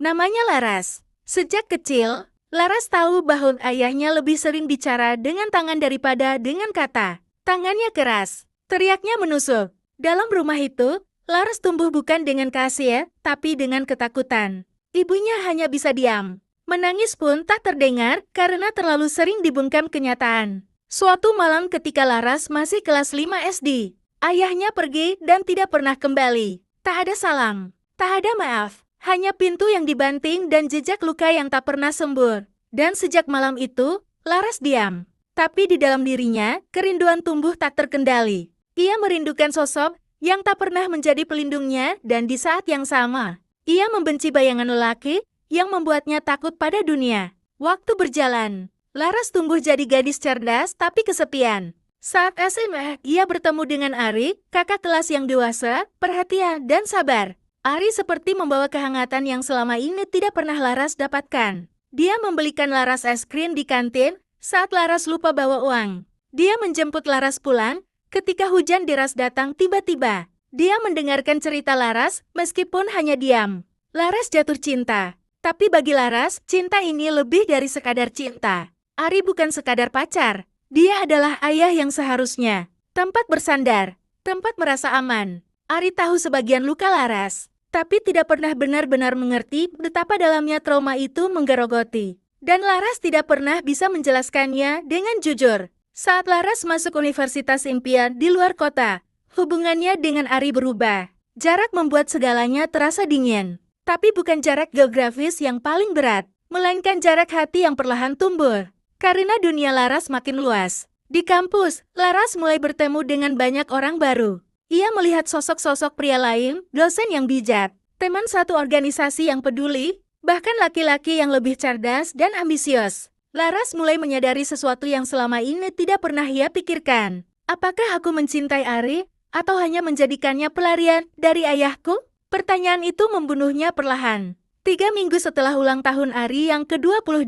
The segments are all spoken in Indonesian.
Namanya Laras. Sejak kecil, Laras tahu bahwa ayahnya lebih sering bicara dengan tangan daripada dengan kata. Tangannya keras, teriaknya menusuk. Dalam rumah itu, Laras tumbuh bukan dengan kasih, tapi dengan ketakutan. Ibunya hanya bisa diam. Menangis pun tak terdengar karena terlalu sering dibungkam kenyataan. Suatu malam ketika Laras masih kelas 5 SD, ayahnya pergi dan tidak pernah kembali. Tak ada salam, tak ada maaf, hanya pintu yang dibanting dan jejak luka yang tak pernah sembuh. Dan sejak malam itu, Laras diam. Tapi di dalam dirinya, kerinduan tumbuh tak terkendali. Ia merindukan sosok yang tak pernah menjadi pelindungnya dan di saat yang sama, ia membenci bayangan lelaki yang membuatnya takut pada dunia. Waktu berjalan, Laras tumbuh jadi gadis cerdas tapi kesepian. Saat SMA, ia bertemu dengan Ari, kakak kelas yang dewasa, perhatian, dan sabar. Ari seperti membawa kehangatan yang selama ini tidak pernah Laras dapatkan. Dia membelikan Laras es krim di kantin saat Laras lupa bawa uang. Dia menjemput Laras pulang ketika hujan deras datang tiba-tiba. Dia mendengarkan cerita Laras meskipun hanya diam. Laras jatuh cinta. Tapi bagi Laras, cinta ini lebih dari sekadar cinta. Ari bukan sekadar pacar. Dia adalah ayah yang seharusnya. Tempat bersandar. Tempat merasa aman. Ari tahu sebagian luka Laras. Tapi tidak pernah benar-benar mengerti betapa dalamnya trauma itu menggerogoti. Dan Laras tidak pernah bisa menjelaskannya dengan jujur. Saat Laras masuk Universitas Impian di luar kota, hubungannya dengan Ari berubah. Jarak membuat segalanya terasa dingin. Tapi bukan jarak geografis yang paling berat, melainkan jarak hati yang perlahan tumbuh. Karena dunia Laras makin luas. Di kampus, Laras mulai bertemu dengan banyak orang baru. Ia melihat sosok-sosok pria lain, dosen yang bijak, teman satu organisasi yang peduli, bahkan laki-laki yang lebih cerdas dan ambisius. Laras mulai menyadari sesuatu yang selama ini tidak pernah ia pikirkan. Apakah aku mencintai Ari, atau hanya menjadikannya pelarian dari ayahku? Pertanyaan itu membunuhnya perlahan. 3 minggu setelah ulang tahun Ari yang ke-22,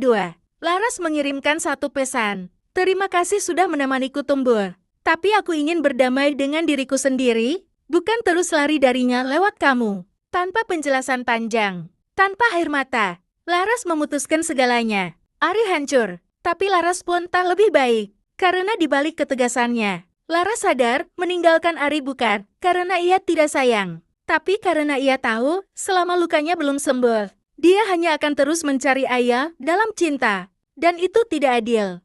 Laras mengirimkan satu pesan. Terima kasih sudah menemaniku tumbuh. Tapi aku ingin berdamai dengan diriku sendiri, bukan terus lari darinya lewat kamu. Tanpa penjelasan panjang, tanpa air mata, Laras memutuskan segalanya. Ari hancur, tapi Laras pun tak lebih baik. Karena dibalik ketegasannya, Laras sadar meninggalkan Ari bukan karena ia tidak sayang. Tapi karena ia tahu, selama lukanya belum sembuh, dia hanya akan terus mencari ayah dalam cinta. Dan itu tidak adil.